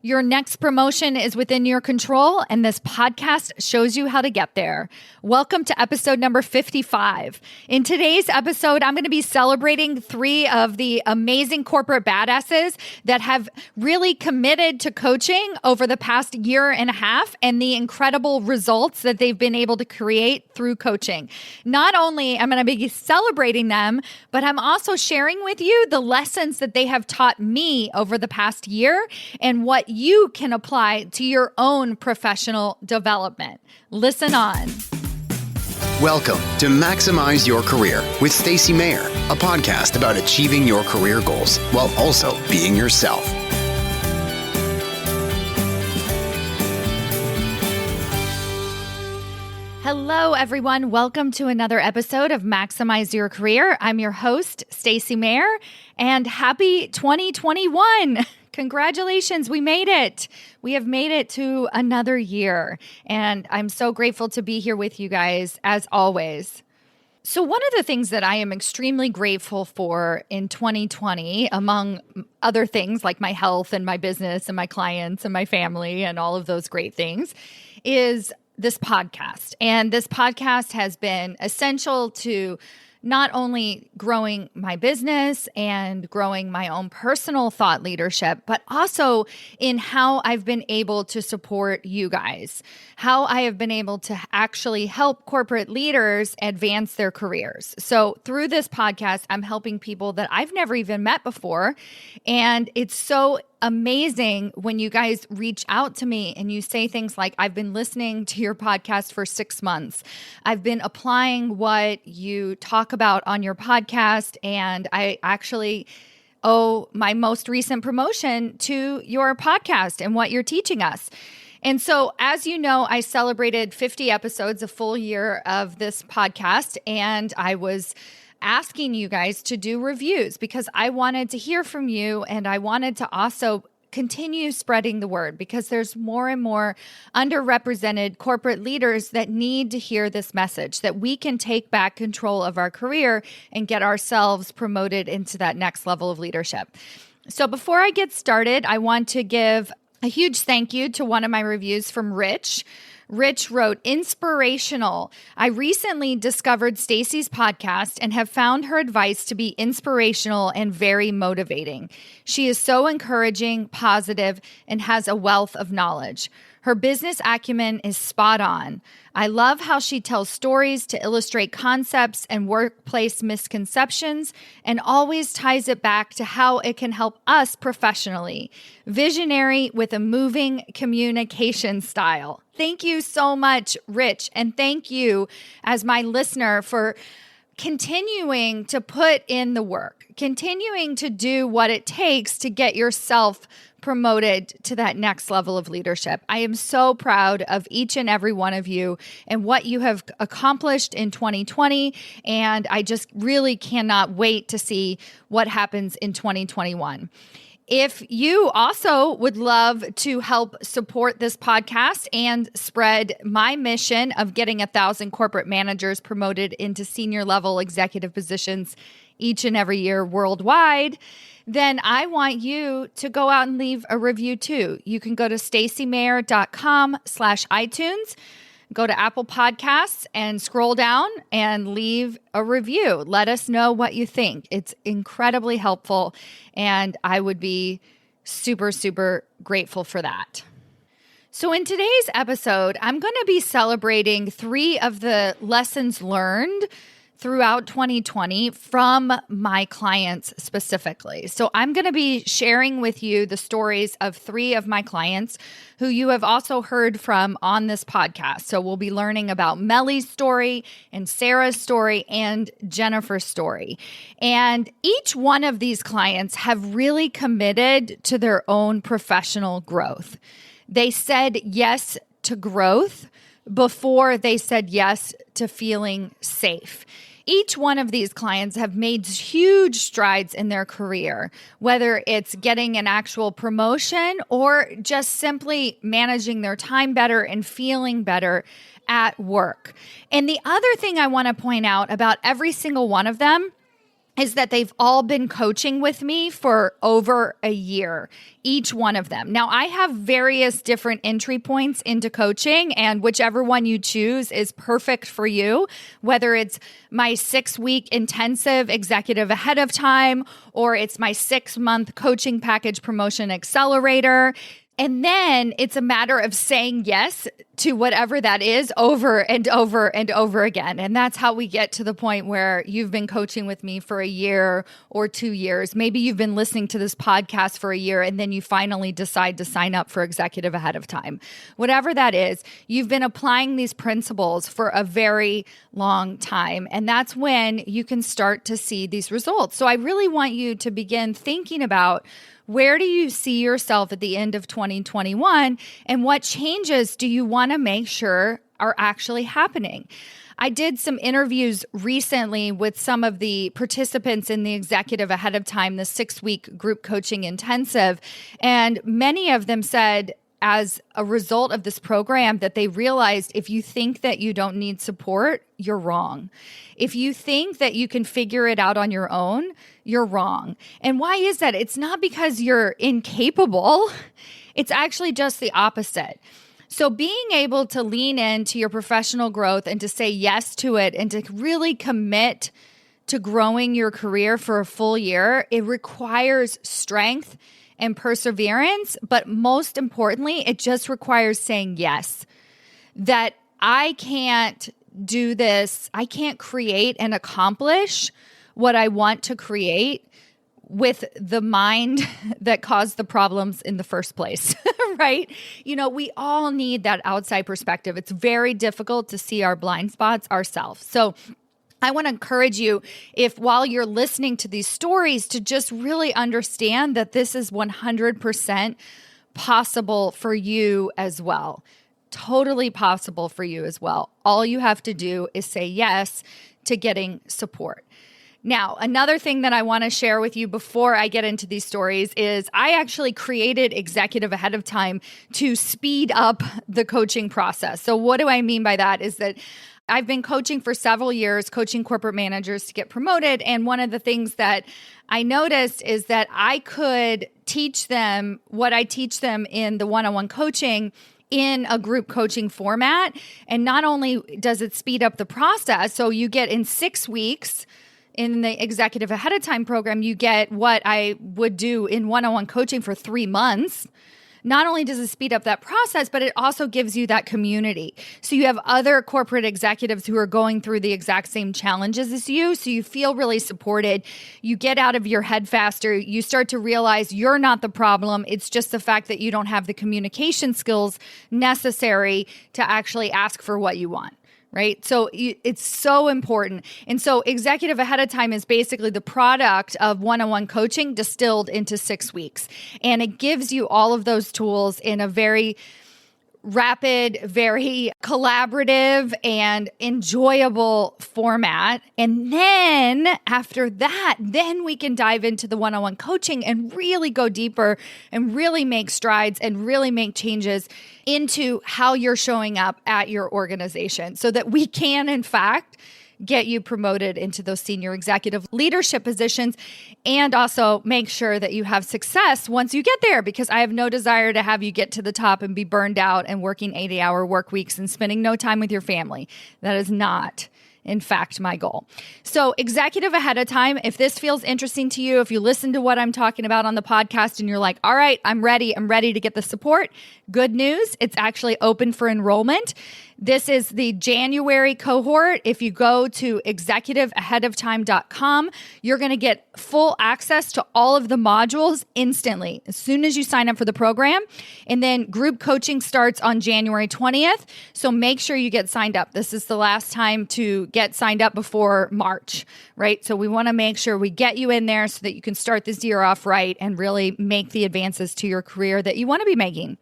Your next promotion is within your control, and this podcast shows you how to get there. Welcome to episode number 55. In today's episode, I'm going to be celebrating 3 of the amazing corporate badasses that have really committed to coaching over the past year and a half and the incredible results that they've been able to create through coaching. Not only am I going to be celebrating them, but I'm also sharing with you the lessons that they have taught me over the past year and what you can apply to your own professional development. Listen on. Welcome to Maximize Your Career with Stacy Mayer, a podcast about achieving your career goals while also being yourself. Hello, everyone. Welcome to another episode of Maximize Your Career. I'm your host, Stacy Mayer, and happy 2021. Congratulations, we made it. We have made it to another year, and I'm so grateful to be here with you guys, as always. So one of the things that I am extremely grateful for in 2020, among other things like my health and my business and my clients and my family and all of those great things, is this podcast. And this podcast has been essential to not only growing my business and growing my own personal thought leadership, but also in how I've been able to support you guys, how I have been able to actually help corporate leaders advance their careers. So through this podcast, I'm helping people that I've never even met before. And it's so amazing when you guys reach out to me and you say things like, I've been listening to your podcast for 6 months. I've been applying what you talk about on your podcast, and I actually owe my most recent promotion to your podcast and what you're teaching us. And so, as you know, I celebrated 50 episodes, a full year of this podcast, and I was asking you guys to do reviews because I wanted to hear from you, and I wanted to also continue spreading the word because there's more and more underrepresented corporate leaders that need to hear this message, that we can take back control of our career and get ourselves promoted into that next level of leadership. So before I get started, I want to give a huge thank you to one of my reviews from Rich. Rich wrote, "Inspirational. I recently discovered Stacy's podcast and have found her advice to be inspirational and very motivating. She is so encouraging, positive, and has a wealth of knowledge. Her business acumen is spot on. I love how she tells stories to illustrate concepts and workplace misconceptions and always ties it back to how it can help us professionally. Visionary with a moving communication style." Thank you so much, Rich. And thank you as my listener for continuing to put in the work, continuing to do what it takes to get yourself promoted to that next level of leadership. I am so proud of each and every one of you and what you have accomplished in 2020. And I just really cannot wait to see what happens in 2021. If you also would love to help support this podcast and spread my mission of getting 1,000 corporate managers promoted into senior level executive positions each and every year worldwide, then I want you to go out and leave a review too. You can go to stacymayer.com/iTunes. Go to Apple Podcasts and scroll down and leave a review. Let us know what you think. It's incredibly helpful, and I would be super, super grateful for that. So in today's episode, I'm going to be celebrating 3 of the lessons learned throughout 2020 from my clients specifically. So I'm going to be sharing with you the stories of 3 of my clients who you have also heard from on this podcast. So we'll be learning about Melly's story and Sarah's story and Jennifer's story. And each one of these clients have really committed to their own professional growth. They said yes to growth before they said yes to feeling safe. Each one of these clients have made huge strides in their career, whether it's getting an actual promotion or just simply managing their time better and feeling better at work. And the other thing I want to point out about every single one of them is that they've all been coaching with me for over a year, each one of them. Now, I have various different entry points into coaching, and whichever one you choose is perfect for you, whether it's my 6-week intensive executive ahead of time, or it's my 6-month coaching package promotion accelerator. And then it's a matter of saying yes to whatever that is over and over and over again. And that's how we get to the point where you've been coaching with me for a year or 2 years. Maybe you've been listening to this podcast for a year and then you finally decide to sign up for executive ahead of time. Whatever that is, you've been applying these principles for a very long time. And that's when you can start to see these results. So I really want you to begin thinking about, where do you see yourself at the end of 2021, and what changes do you want to make sure are actually happening? I did some interviews recently with some of the participants in the Executive Ahead of Time, the 6-week group coaching intensive, and many of them said, as a result of this program, that they realized if you think that you don't need support, you're wrong. If you think that you can figure it out on your own, you're wrong. And why is that? It's not because you're incapable. It's actually just the opposite. So being able to lean into your professional growth and to say yes to it and to really commit to growing your career for a full year, it requires strength and perseverance, but most importantly, it just requires saying yes. That I can't do this, I can't create and accomplish what I want to create with the mind that caused the problems in the first place, right? You know, we all need that outside perspective. It's very difficult to see our blind spots ourselves. So I want to encourage you, if while you're listening to these stories, to just really understand that this is 100% possible for you as well. Totally possible for you as well. All you have to do is say yes to getting support. Now, another thing that I want to share with you before I get into these stories is I actually created Executive Ahead of Time to speed up the coaching process. So what do I mean by that is that I've been coaching for several years, coaching corporate managers to get promoted. And one of the things that I noticed is that I could teach them what I teach them in the one-on-one coaching in a group coaching format. And not only does it speed up the process, so you get in 6 weeks in the Executive Ahead of Time program, you get what I would do in one-on-one coaching for 3 months. Not only does it speed up that process, but it also gives you that community. So you have other corporate executives who are going through the exact same challenges as you. So you feel really supported. You get out of your head faster. You start to realize you're not the problem. It's just the fact that you don't have the communication skills necessary to actually ask for what you want. Right? So it's so important. And so Executive Ahead of Time is basically the product of one-on-one coaching distilled into 6 weeks. And it gives you all of those tools in a very rapid, very collaborative and enjoyable format. And then after that, then we can dive into the one-on-one coaching and really go deeper and really make strides and really make changes into how you're showing up at your organization so that we can, in fact, get you promoted into those senior executive leadership positions and also make sure that you have success once you get there, because I have no desire to have you get to the top and be burned out and working 80-hour work weeks and spending no time with your family. That is not, in fact, my goal. So Executive Ahead of Time, if this feels interesting to you, if you listen to what I'm talking about on the podcast and you're like, all right, I'm ready to get the support, good news, it's actually open for enrollment. This is the January cohort. If you go to executiveaheadoftime.com, you're going to get full access to all of the modules instantly as soon as you sign up for the program. And then group coaching starts on January 20th. So make sure you get signed up. This is the last time to get signed up before March, right? So we want to make sure we get you in there so that you can start this year off right and really make the advances to your career that you want to be making.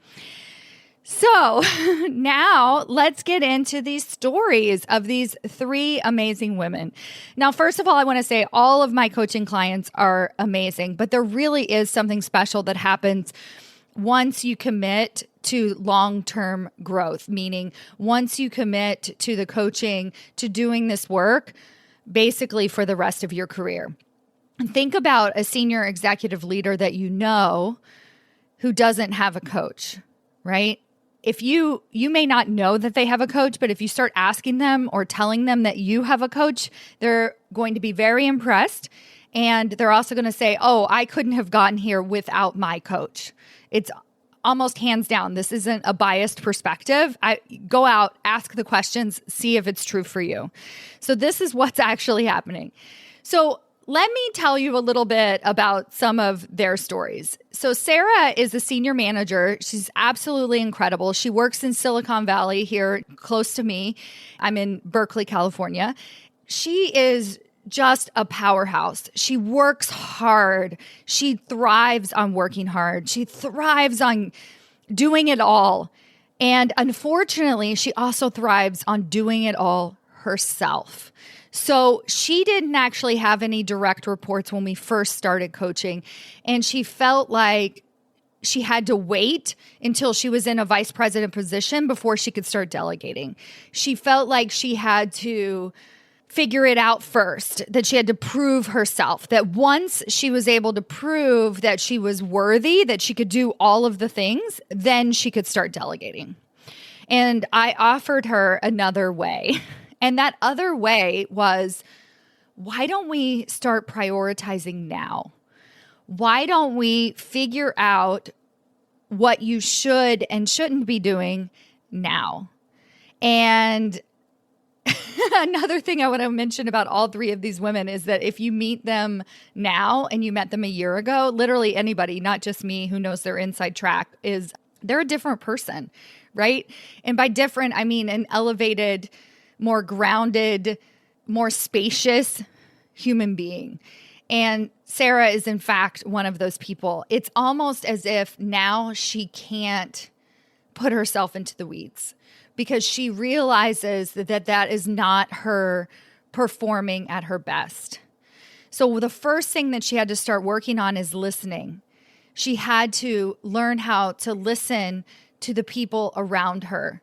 So now let's get into these stories of these 3 amazing women. Now, first of all, I want to say all of my coaching clients are amazing, but there really is something special that happens once you commit to long-term growth, meaning once you commit to the coaching, to doing this work, basically for the rest of your career. think about a senior executive leader that you know who doesn't have a coach, right? If you may not know that they have a coach, but if you start asking them or telling them that you have a coach, they're going to be very impressed. And they're also going to say, oh, I couldn't have gotten here without my coach. It's almost hands down. This isn't a biased perspective. Go out, ask the questions, see if it's true for you. So this is what's actually happening. So let me tell you a little bit about some of their stories. So Sarah is a senior manager. She's absolutely incredible. She works in Silicon Valley here close to me. I'm in Berkeley, California. She is just a powerhouse. She works hard. She thrives on working hard. She thrives on doing it all. And unfortunately, she also thrives on doing it all herself. So she didn't actually have any direct reports when we first started coaching. And she felt like she had to wait until she was in a vice president position before she could start delegating. She felt like she had to figure it out first, that she had to prove herself, that once she was able to prove that she was worthy, that she could do all of the things, then she could start delegating. And I offered her another way. And that other way was, why don't we start prioritizing now? Why don't we figure out what you should and shouldn't be doing now? And another thing I want to mention about all three of these women is that if you meet them now and you met them a year ago, literally anybody, not just me who knows their inside track, is they're a different person, right? And by different, I mean an elevated, more grounded, more spacious human being. And Sarah is, in fact, one of those people. It's almost as if now she can't put herself into the weeds because she realizes that is not her performing at her best. So the first thing that she had to start working on is listening. She had to learn how to listen to the people around her.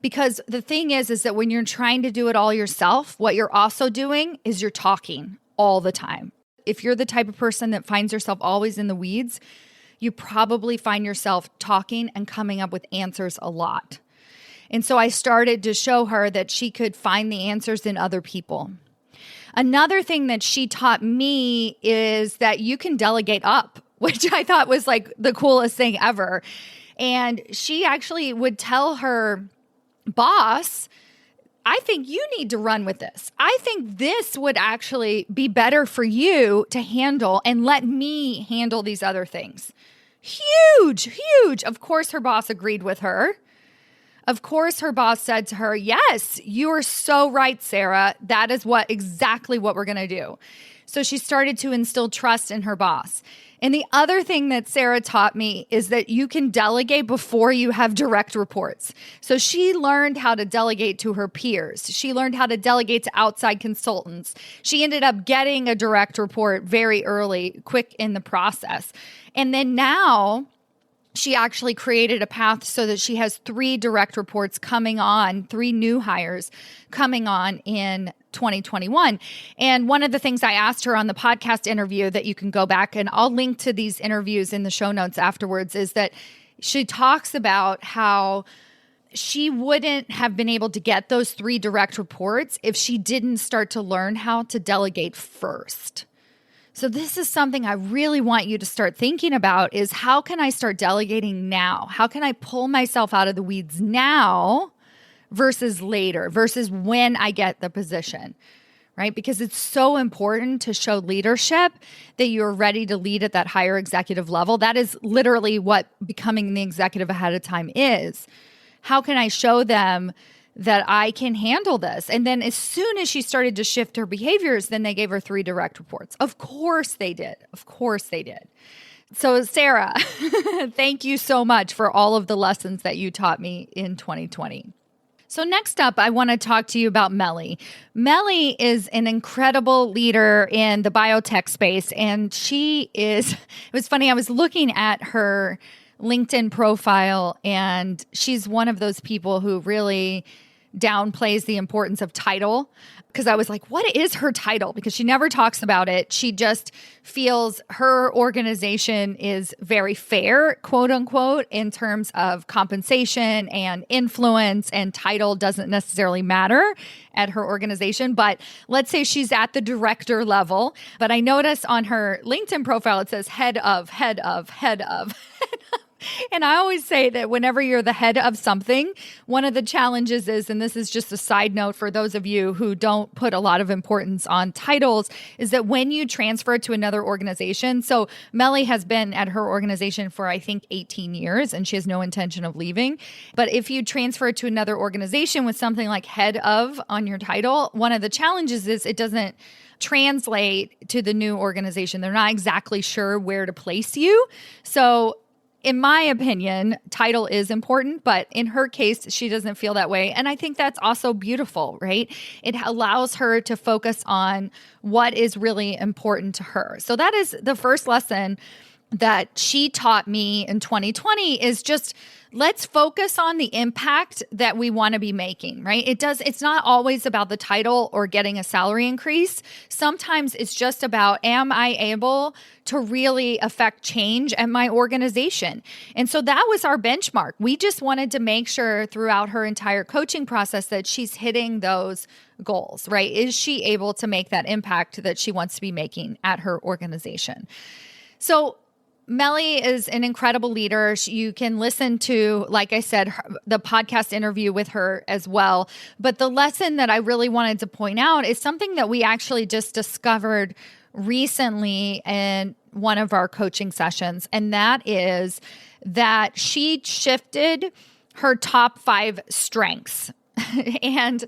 Because the thing is that when you're trying to do it all yourself, what you're also doing is you're talking all the time. If you're the type of person that finds yourself always in the weeds, you probably find yourself talking and coming up with answers a lot. And so I started to show her that she could find the answers in other people. Another thing that she taught me is that you can delegate up, which I thought was like the coolest thing ever. And she actually would tell her boss, I think you need to run with this. I think this would actually be better for you to handle and let me handle these other things. Huge, huge. Of course, her boss agreed with her. Of course, her boss said to her, yes, you are so right, Sarah. That is exactly what we're going to do. So she started to instill trust in her boss. And the other thing that Sarah taught me is that you can delegate before you have direct reports. So she learned how to delegate to her peers. She learned how to delegate to outside consultants. She ended up getting a direct report very early, quick in the process. And then now she actually created a path so that she has 3 direct reports coming on, 3 new hires coming on in 2021. And one of the things I asked her on the podcast interview that you can go back, and I'll link to these interviews in the show notes afterwards, is that she talks about how she wouldn't have been able to get those 3 direct reports if she didn't start to learn how to delegate first. So this is something I really want you to start thinking about is how can I start delegating now? How can I pull myself out of the weeds now versus later, versus when I get the position, right? Because it's so important to show leadership that you're ready to lead at that higher executive level. That is literally what becoming the executive ahead of time is. How can I show them that I can handle this? And then as soon as she started to shift her behaviors, then they gave her 3 direct reports. Of course they did. Of course they did. So Sarah, thank you so much for all of the lessons that you taught me in 2020. So next up, I want to talk to you about Melly. Melly is an incredible leader in the biotech space. And it was funny, I was looking at her LinkedIn profile, and she's one of those people who really downplays the importance of title. Because I was like, what is her title? Because she never talks about it. She just feels her organization is very fair, quote unquote, in terms of compensation and influence, and title doesn't necessarily matter at her organization. But let's say she's at the director level. But I noticed on her LinkedIn profile, it says head of, head of, head of. And I always say that whenever you're the head of something, one of the challenges is, and this is just a side note for those of you who don't put a lot of importance on titles, is that when you transfer to another organization, so Melly has been at her organization for, I think, 18 years, and she has no intention of leaving. But if you transfer to another organization with something like head of on your title, one of the challenges is it doesn't translate to the new organization. They're not exactly sure where to place you. So in my opinion, title is important, but in her case, she doesn't feel that way. And I think that's also beautiful, right? It allows her to focus on what is really important to her. So that is the first lesson that she taught me in 2020 is just let's focus on the impact that we want to be making, right? It's not always about the title or getting a salary increase. Sometimes it's just about, am I able to really affect change at my organization? And so that was our benchmark. We just wanted to make sure throughout her entire coaching process that she's hitting those goals, right? Is she able to make that impact that she wants to be making at her organization? So Melly is an incredible leader. You can listen to, like I said, the podcast interview with her as well. But the lesson that I really wanted to point out is something that we actually just discovered recently in one of our coaching sessions. And that is that she shifted her top 5 strengths. And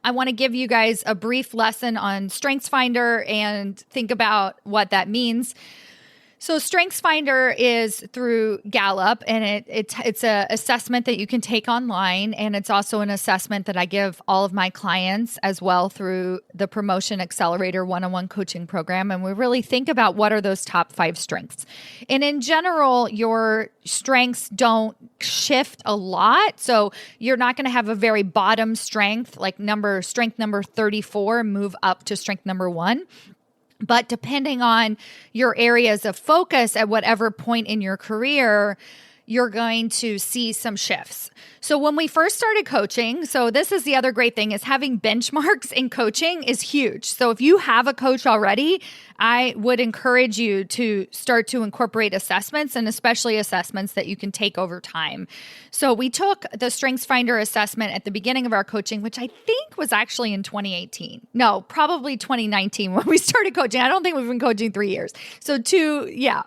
I want to give you guys a brief lesson on StrengthsFinder and think about what that means. So StrengthsFinder is through Gallup, and it's an assessment that you can take online, and it's also an assessment that I give all of my clients as well through the Promotion Accelerator one-on-one coaching program. And we really think about what are those top 5 strengths. And in general, your strengths don't shift a lot. So you're not going to have a very bottom strength, like strength number 34, move up to strength number 1. But depending on your areas of focus at whatever point in your career, you're going to see some shifts. So when we first started coaching, so this is the other great thing, is having benchmarks in coaching is huge. So if you have a coach already, I would encourage you to start to incorporate assessments, and especially assessments that you can take over time. So we took the StrengthsFinder assessment at the beginning of our coaching, which I think was actually in 2018. No, probably 2019 when we started coaching. I don't think we've been coaching 3 years. So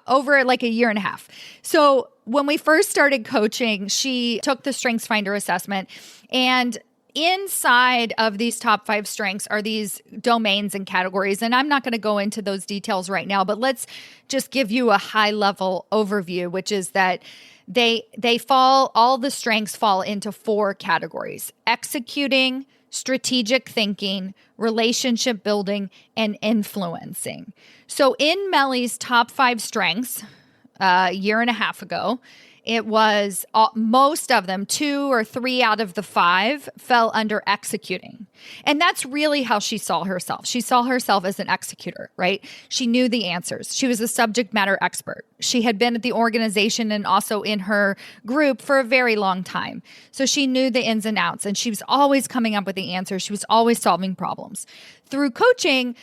over like a year and a half. So when we first started coaching, she took the StrengthsFinder assessment, and inside of these top 5 strengths are these domains and categories. And I'm not going to go into those details right now, but let's just give you a high level overview, which is that all the strengths fall into 4 categories: executing, strategic thinking, relationship building, and influencing. So in Melly's top 5 strengths, a year and a half ago, it was most of them, 2 or 3 out of the 5 fell under executing. And that's really how she saw herself. She saw herself as an executor, right? She knew the answers. She was a subject matter expert. She had been at the organization and also in her group for a very long time. So she knew the ins and outs, and she was always coming up with the answers. She was always solving problems. Through coaching,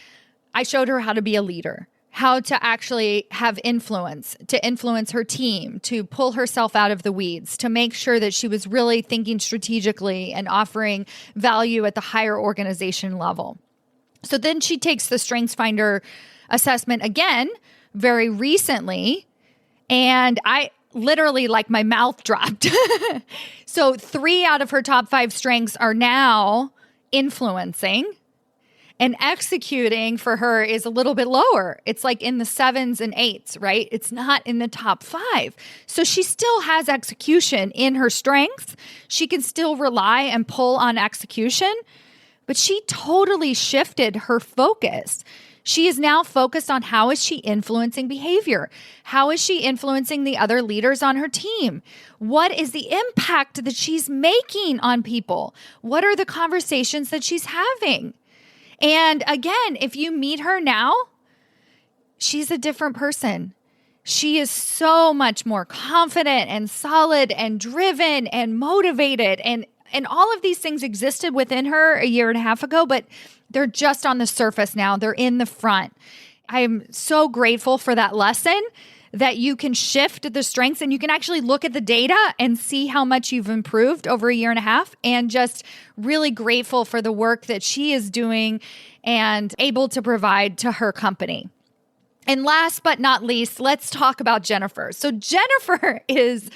I showed her how to be a leader, how to actually have influence, to influence her team, to pull herself out of the weeds, to make sure that she was really thinking strategically and offering value at the higher organization level. So then she takes the StrengthsFinder assessment again very recently, and I literally, like, my mouth dropped. So 3 out of her top 5 strengths are now influencing. And executing for her is a little bit lower. It's like in the 7s and 8s, right? It's not in the top 5. So she still has execution in her strengths. She can still rely and pull on execution, but she totally shifted her focus. She is now focused on how is she influencing behavior? How is she influencing the other leaders on her team? What is the impact that she's making on people? What are the conversations that she's having? And again, if you meet her now, she's a different person. She is so much more confident and solid and driven and motivated. And all of these things existed within her a year and a half ago, but they're just on the surface now. They're in the front. I'm so grateful for that lesson that you can shift the strengths and you can actually look at the data and see how much you've improved over a year and a half, and just really grateful for the work that she is doing and able to provide to her company. And last but not least, let's talk about Jennifer. So Jennifer is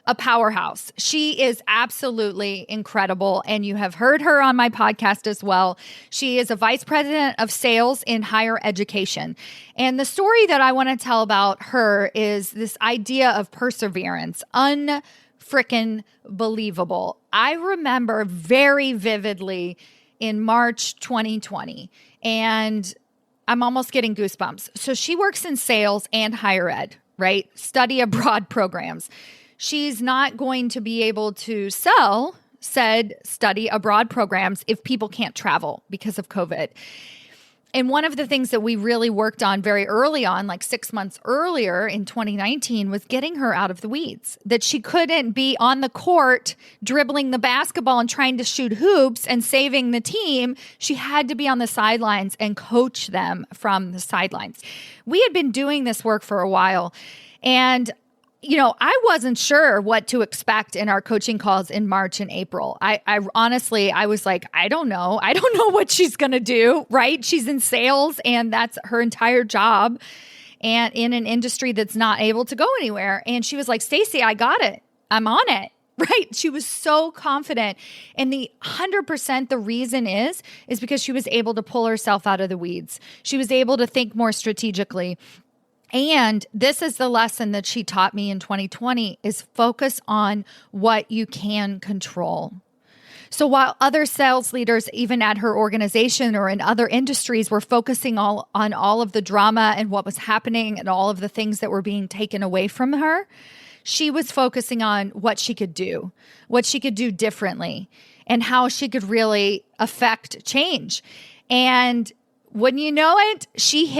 a powerhouse. She is absolutely incredible, and you have heard her on my podcast as well. She is a vice president of sales in higher education. And the story that I want to tell about her is this idea of perseverance. Unfrickin' believable. I remember very vividly in March 2020, and I'm almost getting goosebumps. So she works in sales and higher ed, right? Study abroad programs. She's not going to be able to sell said study abroad programs if people can't travel because of COVID. And one of the things that we really worked on very early on, like 6 months earlier in 2019, was getting her out of the weeds. That she couldn't be on the court dribbling the basketball and trying to shoot hoops and saving the team. She had to be on the sidelines and coach them from the sidelines. We had been doing this work for a while, and I wasn't sure what to expect in our coaching calls in March and April. I honestly was like, I don't know. I don't know what she's going to do, right? She's in sales and that's her entire job, and in an industry that's not able to go anywhere. And she was like, Stacy, I got it. I'm on it. Right? She was so confident. And the 100% the reason is because she was able to pull herself out of the weeds. She was able to think more strategically. And this is the lesson that she taught me in 2020 is focus on what you can control. So while other sales leaders, even at her organization or in other industries, were focusing on all of the drama and what was happening and all of the things that were being taken away from her, she was focusing on what she could do differently, and how she could really affect change. And when you know it, she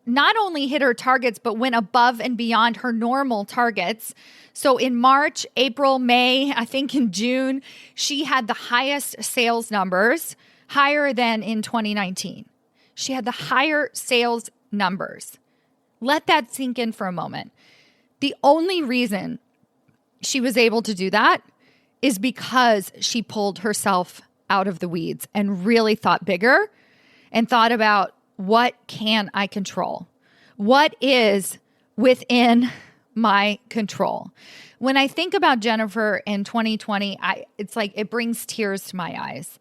not only hit her targets, but went above and beyond her normal targets. So in March, April, May, I think in June, she had the highest sales numbers, higher than in 2019. She had the higher sales numbers. Let that sink in for a moment. The only reason she was able to do that is because she pulled herself out of the weeds and really thought bigger and thought about, what can I control? What is within my control? When I think about Jennifer in 2020, it's like it brings tears to my eyes.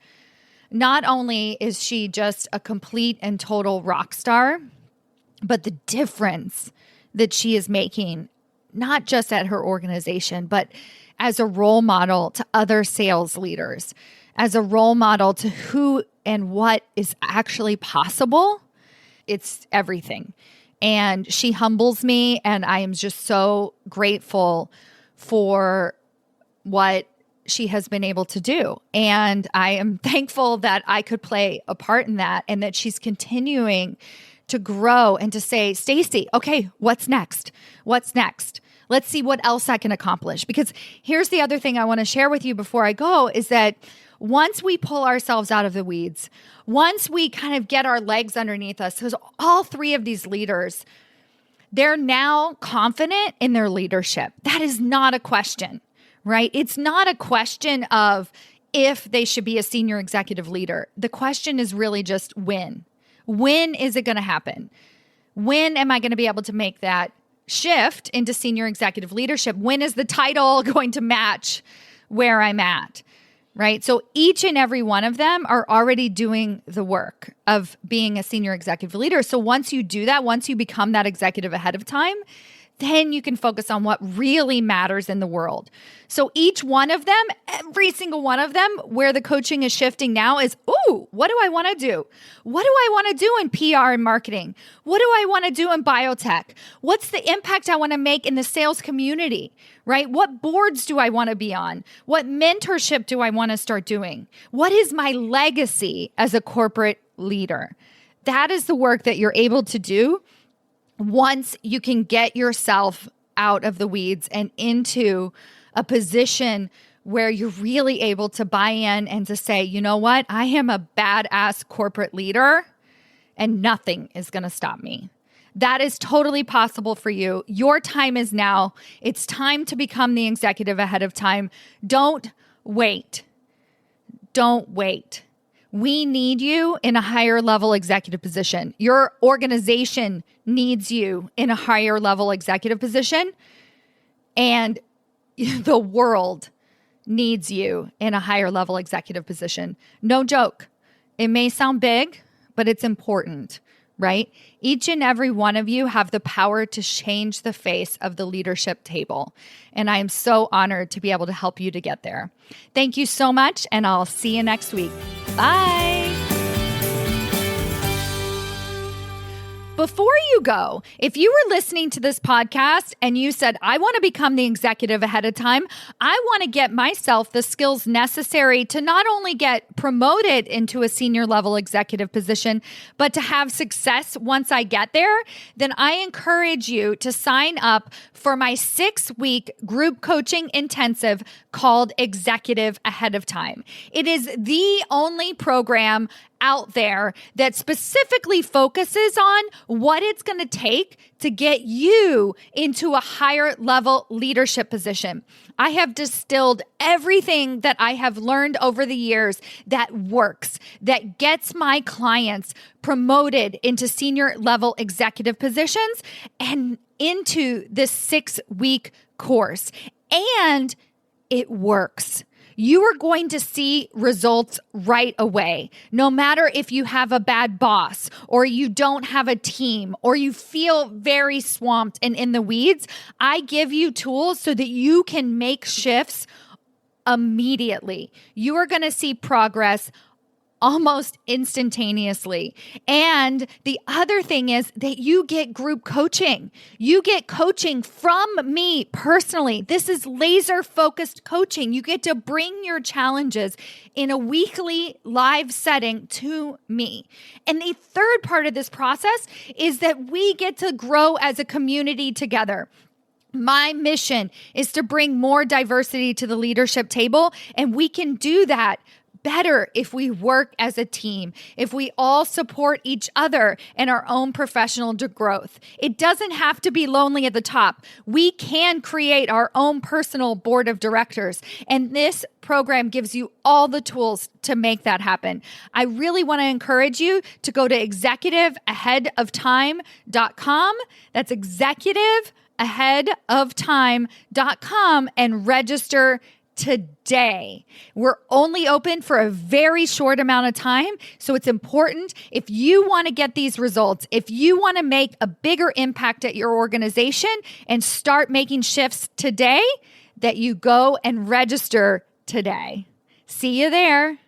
Not only is she just a complete and total rock star, but the difference that she is making, not just at her organization, but as a role model to other sales leaders, as a role model to who and what is actually possible. It's everything. And she humbles me, and I am just so grateful for what she has been able to do. And I am thankful that I could play a part in that, and that she's continuing to grow and to say, Stacy, okay, what's next? What's next? Let's see what else I can accomplish. Because here's the other thing I want to share with you before I go is that once we pull ourselves out of the weeds, once we kind of get our legs underneath us, because all three of these leaders, they're now confident in their leadership. That is not a question, right? It's not a question of if they should be a senior executive leader. The question is really just when. When is it going to happen? When am I going to be able to make that shift into senior executive leadership? When is the title going to match where I'm at? Right? So each and every one of them are already doing the work of being a senior executive leader. So once you do that, once you become that executive ahead of time, then you can focus on what really matters in the world. So each one of them, every single one of them, where the coaching is shifting now is, ooh, what do I want to do? What do I want to do in PR and marketing? What do I want to do in biotech? What's the impact I want to make in the sales community, right? What boards do I want to be on? What mentorship do I want to start doing? What is my legacy as a corporate leader? That is the work that you're able to do once you can get yourself out of the weeds and into a position where you're really able to buy in and to say, you know what? I am a badass corporate leader and nothing is going to stop me. That is totally possible for you. Your time is now. It's time to become the executive ahead of time. Don't wait. Don't wait. We need you in a higher level executive position. Your organization needs you in a higher level executive position. And the world needs you in a higher level executive position. No joke. It may sound big, but it's important, right? Each and every one of you have the power to change the face of the leadership table. And I am so honored to be able to help you to get there. Thank you so much, and I'll see you next week. Bye. Before you go, if you were listening to this podcast and you said, I want to become the executive ahead of time, I want to get myself the skills necessary to not only get promoted into a senior level executive position, but to have success once I get there, then I encourage you to sign up for my 6-week group coaching intensive called Executive Ahead of Time. It is the only program out there that specifically focuses on what it's going to take to get you into a higher level leadership position. I have distilled everything that I have learned over the years that works, that gets my clients promoted into senior level executive positions and into this 6-week course. And it works. You are going to see results right away. No matter if you have a bad boss or you don't have a team or you feel very swamped and in the weeds, I give you tools so that you can make shifts immediately. You are going to see progress almost instantaneously. And the other thing is that you get group coaching. You get coaching from me personally. This is laser focused coaching. You get to bring your challenges in a weekly live setting to me. And the third part of this process is that we get to grow as a community together. My mission is to bring more diversity to the leadership table, and we can do that better if we work as a team, if we all support each other in our own professional growth. It doesn't have to be lonely at the top. We can create our own personal board of directors, and this program gives you all the tools to make that happen. I really want to encourage you to go to executiveaheadoftime.com. That's executiveaheadoftime.com and register today. We're only open for a very short amount of time, so it's important if you want to get these results, if you want to make a bigger impact at your organization and start making shifts today, that you go and register today. See you there.